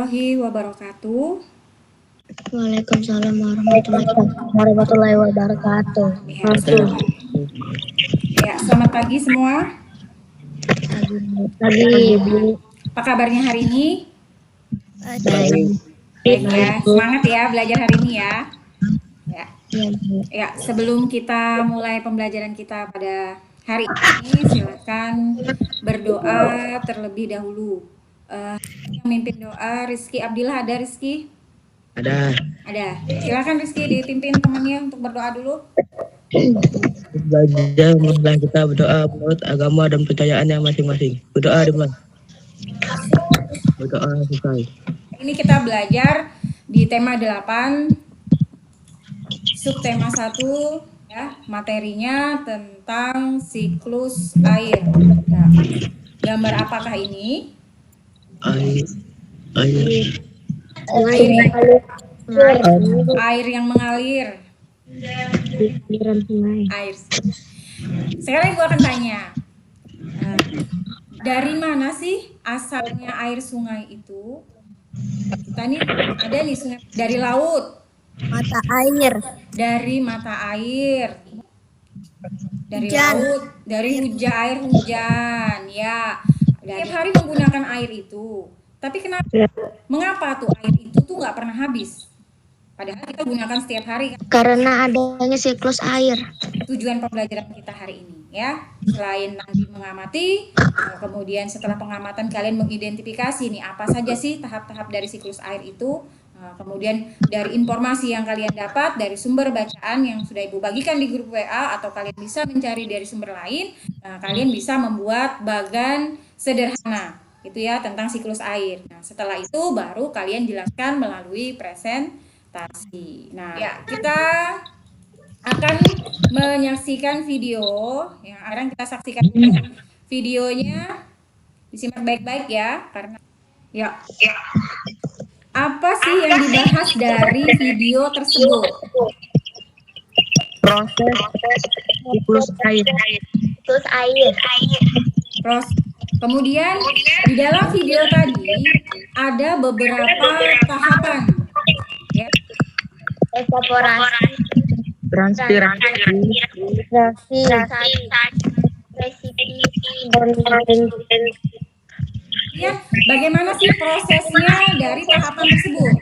warahmatullahi wabarakatuh. Waalaikumsalam warahmatullahi wabarakatuh. Selamat pagi semua. Pagi, Bu. Apa kabarnya hari ini? Baik. Baik ya, semangat ya belajar hari ini ya. Ya, sebelum kita mulai pembelajaran kita pada hari ini, silakan berdoa terlebih dahulu. Yang mimpin doa Rizky Abdillah, ada Rizky? Ada. Silakan Rizky dipimpin temannya untuk berdoa dulu. Belajar mulai kita berdoa menurut agama dan percayaannya masing-masing. Berdoa dimulai. Berdoa selesai. Ini kita belajar di tema 8, subtema 1 ya, materinya tentang siklus air. Nah, gambar apakah ini? Air yang mengalir. Air. Sekarang gue akan tanya, dari mana sih asalnya air sungai itu? Kita nih ada nih sungai dari laut. Mata air. Dari mata air. Dari Hujan. laut, dari air hujan, ya. Setiap hari menggunakan air itu. Tapi mengapa tuh air itu tuh nggak pernah habis? Padahal kita gunakan setiap hari. Karena adanya siklus air. Tujuan pembelajaran kita hari ini ya, selain nanti mengamati, kemudian setelah pengamatan kalian mengidentifikasi nih apa saja sih tahap-tahap dari siklus air itu. Kemudian dari informasi yang kalian dapat dari sumber bacaan yang sudah Ibu bagikan di grup WA, atau kalian bisa mencari dari sumber lain, kalian bisa membuat bagan sederhana itu ya tentang siklus air. Nah, setelah itu baru kalian jelaskan melalui presentasi. Nah, ya, kita akan menyaksikan video yang akan kita saksikan. Videonya disimak baik-baik ya, karena ya. Apa sih yang dibahas dari video tersebut? Proses siklus air. Kemudian di dalam video tadi ada beberapa tahapan. Ya. Evaporasi, Transpirasi, Ya, bagaimana sih prosesnya dari tahapan tersebut?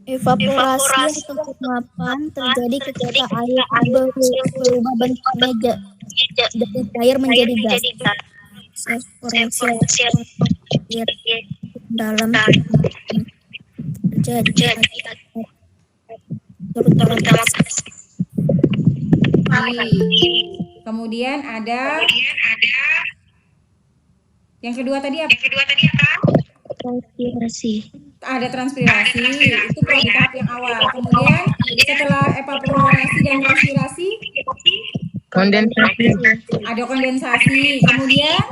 Evaporasi atau penguapan terjadi ketika air berubah bentuknya dari cair menjadi gas. Evaporasi air dalam terjadi terutama. Kemudian ada yang kedua tadi apa? Transpirasi. Ada transpirasi, itu tahap yang awal. Kemudian setelah evaporasi dan transpirasi, kondensasi, ada kondensasi. Kemudian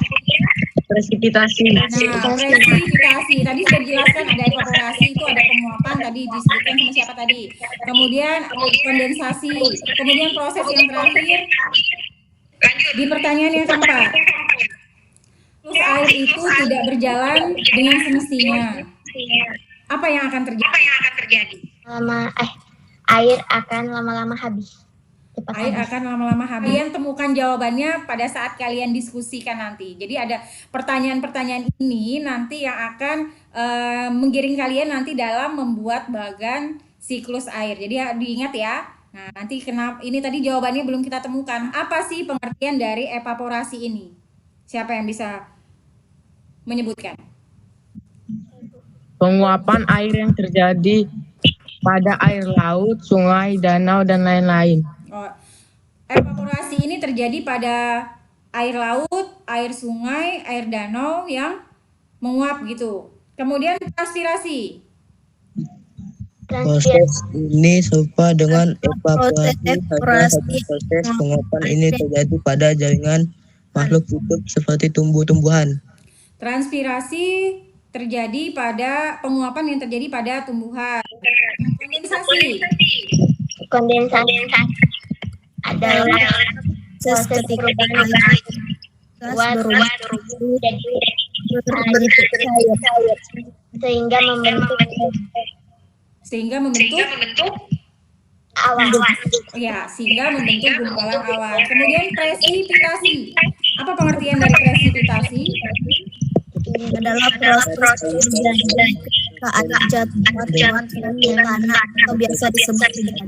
presipitasi. presipitasi. Tadi sudah dijelaskan, ada evaporasi, itu ada penguapan, tadi disebutkan sama siapa tadi. Kemudian kondensasi. Kemudian proses yang terakhir di pertanyaan yang keempat. Terus air itu tidak berjalan dengan semestinya. Apa yang akan terjadi? Air akan lama-lama habis. Air akan lama-lama habis. Kalian temukan jawabannya pada saat kalian diskusikan nanti. Jadi ada pertanyaan-pertanyaan ini nanti yang akan menggiring kalian nanti dalam membuat bagan siklus air. Jadi diingat ya. Nah, nanti ini tadi jawabannya belum kita temukan. Apa sih pengertian dari evaporasi ini? Siapa yang bisa menyebutkan? Penguapan air yang terjadi pada air laut, sungai, danau, dan lain-lain. Evaporasi ini terjadi pada air laut, air sungai, air danau yang menguap gitu. Kemudian transpirasi. Proses ini serupa dengan evaporasi, proses penguapan ini terjadi pada jaringan makhluk hidup seperti tumbuh-tumbuhan. Transpirasi terjadi pada penguapan yang terjadi pada tumbuhan. Kondensasi adalah proses ketika gas berubah berbentuk cair sehingga membentuk awan. ya, sehingga membentuk gumpalan awan. Kemudian presipitasi. Apa pengertian dari presipitasi? Adalah proses terjadi ketika air jatuh batuan ke tanah atau biasa disebut hujan.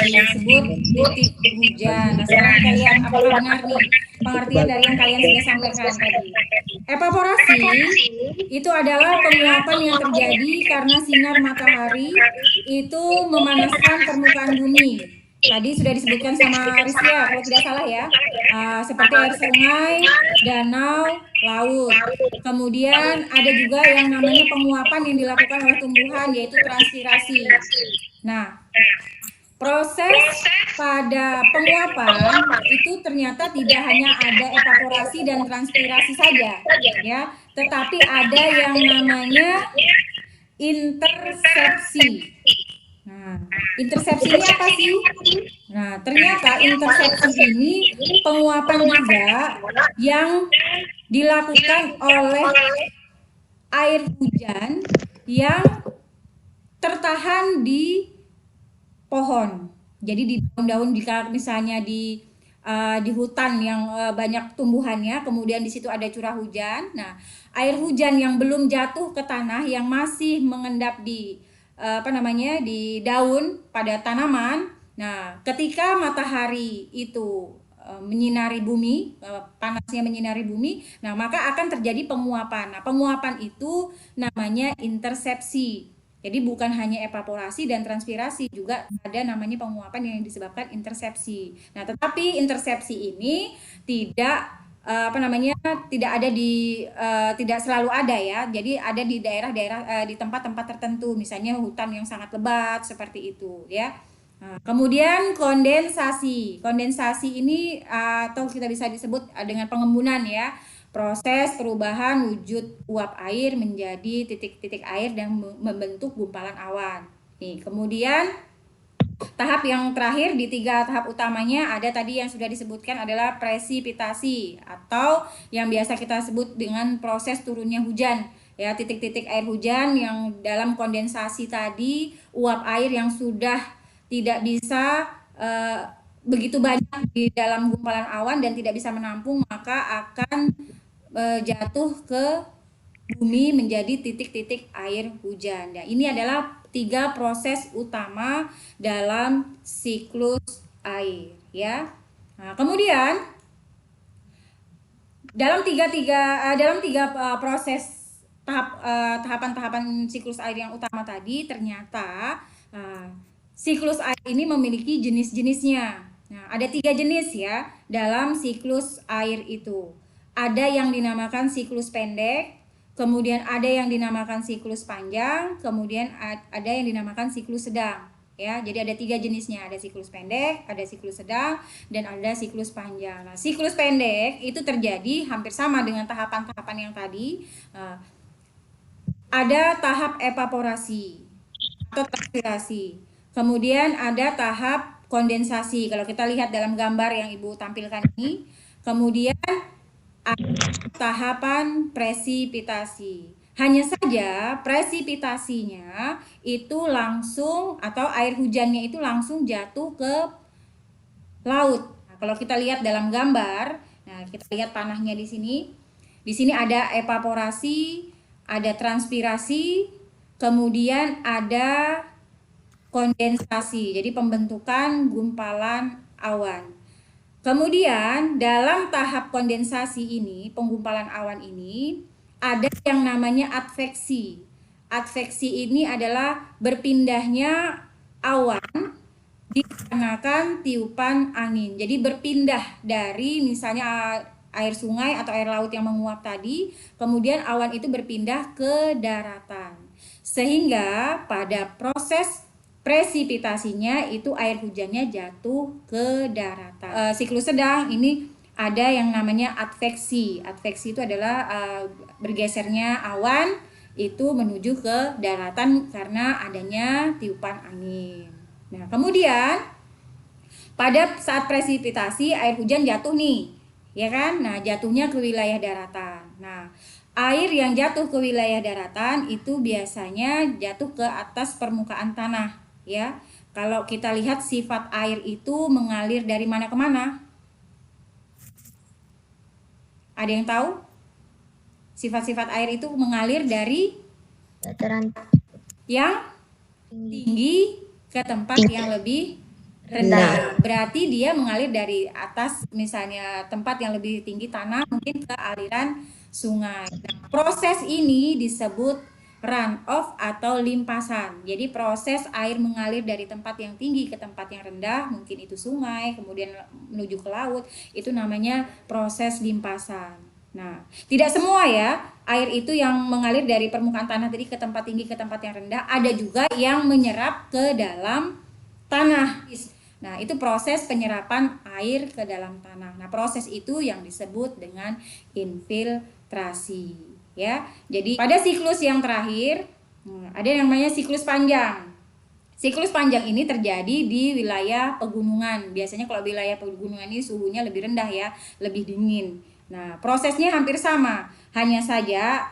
Yang disebut titik hujan. Nah, sekarang kita lihat apakah benar nih pengertian dari yang kalian sudah sampaikan tadi. Evaporasi itu adalah penguapan yang terjadi karena sinar matahari itu memanaskan permukaan bumi. Tadi sudah disebutkan sama Rizia kalau tidak salah ya, seperti air sungai, danau, laut. Kemudian ada juga yang namanya penguapan yang dilakukan oleh tumbuhan, yaitu transpirasi. Nah, proses pada penguapan itu ternyata tidak hanya ada evaporasi dan transpirasi saja, ya, tetapi ada yang namanya intersepsi. Nah, intersepsi ini apa sih? Nah, ternyata intersepsi ini penguapan juga yang dilakukan oleh air hujan yang tertahan di pohon. Jadi di daun-daun, jika misalnya di hutan yang banyak tumbuhannya, kemudian di situ ada curah hujan. Nah, air hujan yang belum jatuh ke tanah, yang masih mengendap di di daun pada tanaman. Nah, ketika matahari itu menyinari bumi, panasnya menyinari bumi, nah maka akan terjadi penguapan. Nah, penguapan itu namanya intersepsi. Jadi bukan hanya evaporasi dan transpirasi, juga ada namanya penguapan yang disebabkan intersepsi. Nah, tetapi intersepsi ini tidak tidak ada tidak selalu ada ya. Jadi ada di daerah-daerah di tempat-tempat tertentu, misalnya hutan yang sangat lebat seperti itu ya. Nah, kemudian kondensasi. Kondensasi ini atau kita bisa disebut dengan pengembunan ya. Proses perubahan wujud uap air menjadi titik-titik air dan membentuk gumpalan awan. Nih, kemudian tahap yang terakhir di 3 tahap utamanya ada tadi yang sudah disebutkan adalah presipitasi atau yang biasa kita sebut dengan proses turunnya hujan. Ya, titik-titik air hujan yang dalam kondensasi tadi, uap air yang sudah tidak bisa begitu banyak di dalam gumpalan awan dan tidak bisa menampung, maka akan jatuh ke bumi menjadi titik-titik air hujan. Nah, ini adalah 3 proses utama dalam siklus air ya. Nah, kemudian dalam tiga proses tahapan-tahapan siklus air yang utama tadi, ternyata siklus air ini memiliki jenis-jenisnya. Nah, ada 3 jenis ya dalam siklus air itu. Ada yang dinamakan siklus pendek, kemudian ada yang dinamakan siklus panjang, kemudian ada yang dinamakan siklus sedang. Ya, jadi ada 3 jenisnya, ada siklus pendek, ada siklus sedang, dan ada siklus panjang. Nah, siklus pendek itu terjadi hampir sama dengan tahapan-tahapan yang tadi. Ada tahap evaporasi atau transpirasi. Kemudian ada tahap kondensasi. Kalau kita lihat dalam gambar yang Ibu tampilkan ini, kemudian ada tahapan presipitasi. Hanya saja presipitasinya itu langsung atau air hujannya itu langsung jatuh ke laut. Nah, kalau kita lihat dalam gambar, nah kita lihat tanahnya di sini. Di sini ada evaporasi, ada transpirasi, kemudian ada kondensasi. Jadi pembentukan gumpalan awan. Kemudian dalam tahap kondensasi ini, penggumpalan awan ini, ada yang namanya adveksi. Adveksi ini adalah berpindahnya awan dikarenakan tiupan angin. Jadi berpindah dari misalnya air sungai atau air laut yang menguap tadi, kemudian awan itu berpindah ke daratan. Sehingga pada proses presipitasinya itu air hujannya jatuh ke daratan. Siklus sedang ini ada yang namanya adveksi. Adveksi itu adalah bergesernya awan itu menuju ke daratan karena adanya tiupan angin. Nah, kemudian pada saat presipitasi air hujan jatuh nih, ya kan? Nah, jatuhnya ke wilayah daratan. Nah, air yang jatuh ke wilayah daratan itu biasanya jatuh ke atas permukaan tanah, ya. Kalau kita lihat sifat air itu mengalir dari mana ke mana? Ada yang tahu? Sifat-sifat air itu mengalir dari Dataran yang tinggi ke tempat yang lebih rendah. Berarti dia mengalir dari atas, misalnya tempat yang lebih tinggi tanah, mungkin ke aliran sungai. Nah, proses ini disebut run off atau limpasan. Jadi proses air mengalir dari tempat yang tinggi ke tempat yang rendah, mungkin itu sungai, kemudian menuju ke laut, itu namanya proses limpasan. Nah, tidak semua ya air itu yang mengalir dari permukaan tanah tadi ke tempat tinggi ke tempat yang rendah, ada juga yang menyerap ke dalam tanah. Nah, itu proses penyerapan air ke dalam tanah. Nah, proses itu yang disebut dengan infiltrasi, ya. Jadi, pada siklus yang terakhir ada yang namanya siklus panjang. Siklus panjang ini terjadi di wilayah pegunungan. Biasanya kalau wilayah pegunungan ini suhunya lebih rendah ya, lebih dingin. Nah, prosesnya hampir sama, hanya saja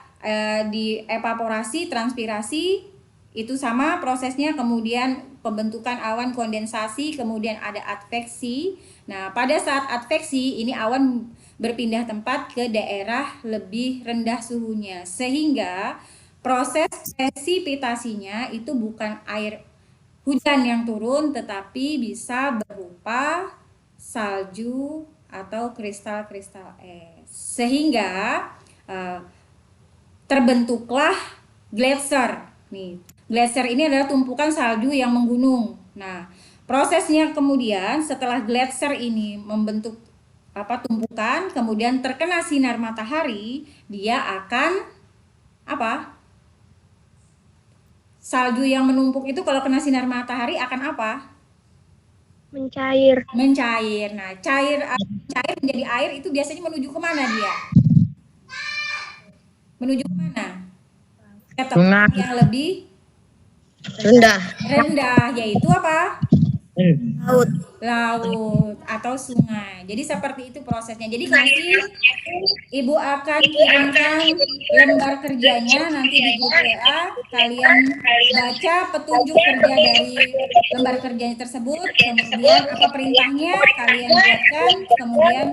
di evaporasi, transpirasi itu sama prosesnya, kemudian pembentukan awan kondensasi, kemudian ada adveksi. Nah, pada saat adveksi ini awan berpindah tempat ke daerah lebih rendah suhunya, sehingga proses presipitasinya itu bukan air hujan yang turun, tetapi bisa berupa salju atau kristal-kristal es, sehingga terbentuklah glacier. Nih, glacier ini adalah tumpukan salju yang menggunung. Nah, prosesnya kemudian setelah glacier ini membentuk tumpukan, kemudian terkena sinar matahari, dia akan apa? Salju yang menumpuk itu kalau kena sinar matahari akan apa? mencair. Mencair. Nah, cair menjadi air itu biasanya menuju kemana dia? Menuju kemana? Ke tempat yang lebih rendah, yaitu apa? Laut atau sungai. Jadi seperti itu prosesnya. Jadi nanti Ibu akan kirimkan lembar kerjanya nanti di grup WA. Kalian baca petunjuk kerja dari lembar kerjanya tersebut, kemudian apa perintahnya kalian buatkan, kemudian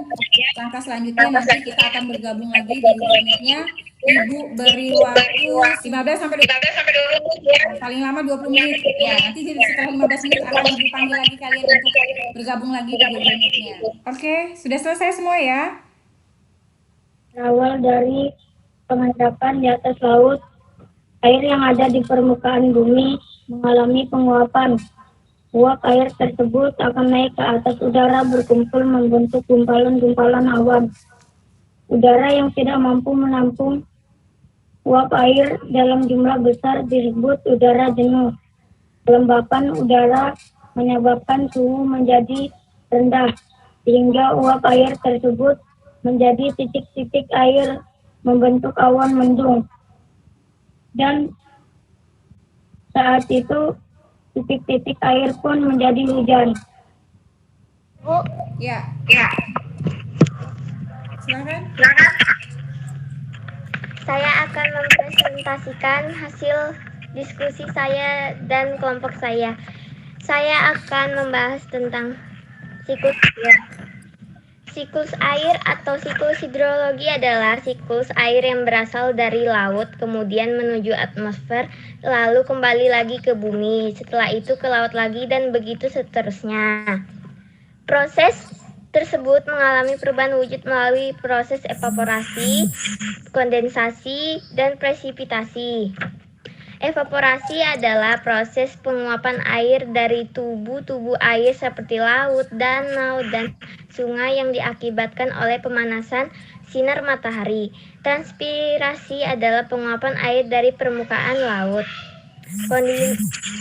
langkah selanjutnya nanti kita akan bergabung lagi di Google Meet-nya. Ibu beri waktu 15 sampai 20 menit, paling lama 20 menit. Ya, nanti setelah 15 menit akan Ibu panggil lagi kalian untuk bergabung lagi di Google Meet-nya. Oke, sudah selesai semua ya? Berawal dari pengendapan di atas laut, air yang ada di permukaan bumi mengalami penguapan. Uap air tersebut akan naik ke atas udara berkumpul membentuk gumpalan-gumpalan awan. Udara yang tidak mampu menampung uap air dalam jumlah besar disebut udara jenuh. Kelembapan udara menyebabkan suhu menjadi rendah, sehingga uap air tersebut menjadi titik-titik air membentuk awan mendung. Dan saat itu titik-titik air pun menjadi hujan. Bu? Ya. Silakan. Saya akan mempresentasikan hasil diskusi saya dan kelompok saya. Saya akan membahas tentang siklus air. Siklus air atau siklus hidrologi adalah siklus air yang berasal dari laut, kemudian menuju atmosfer, lalu kembali lagi ke bumi, setelah itu ke laut lagi, dan begitu seterusnya. Proses tersebut mengalami perubahan wujud melalui proses evaporasi, kondensasi, dan presipitasi. Evaporasi adalah proses penguapan air dari tubuh-tubuh air seperti laut, danau, dan sungai yang diakibatkan oleh pemanasan sinar matahari. Transpirasi adalah penguapan air dari permukaan laut.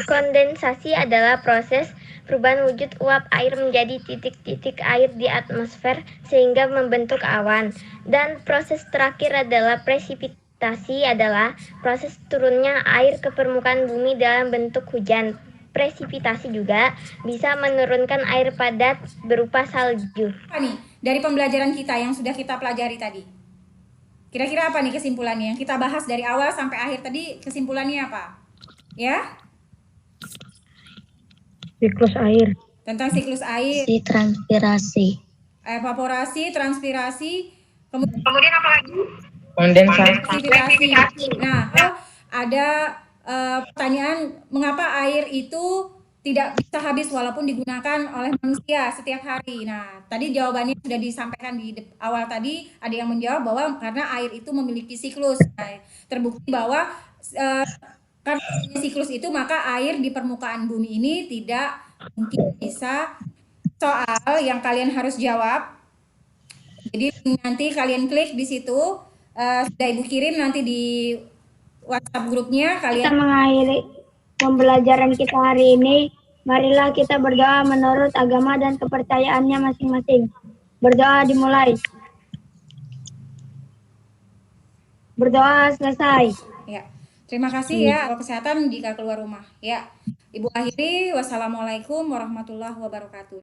Kondensasi adalah proses perubahan wujud uap air menjadi titik-titik air di atmosfer sehingga membentuk awan. Dan proses terakhir adalah presipitasi adalah proses turunnya air ke permukaan bumi dalam bentuk hujan. Presipitasi juga bisa menurunkan air padat berupa salju. Nih, dari pembelajaran kita yang sudah kita pelajari tadi? Kira-kira apa nih kesimpulannya? Yang kita bahas dari awal sampai akhir tadi, kesimpulannya apa? Ya? Siklus air. Tentang siklus air, Transpirasi. evaporasi, transpirasi, Kemudian apa lagi? Kondensasi. presipitasasi. Nah, ada pertanyaan, mengapa air itu tidak bisa habis walaupun digunakan oleh manusia setiap hari. Nah, tadi jawabannya sudah disampaikan di awal tadi, ada yang menjawab bahwa karena air itu memiliki siklus. Nah, terbukti bahwa karena siklus itu maka air di permukaan bumi ini tidak mungkin bisa. Soal yang kalian harus jawab. Jadi nanti kalian klik di situ, sudah Ibu kirim nanti di WhatsApp grupnya Kita kalian. mengakhiri pembelajaran kita hari ini. Marilah kita berdoa menurut agama dan kepercayaannya masing-masing. Berdoa dimulai. Berdoa selesai. Ya. Terima kasih ya. Kesehatan jika keluar rumah. Ya. Ibu akhiri, wassalamualaikum warahmatullahi wabarakatuh.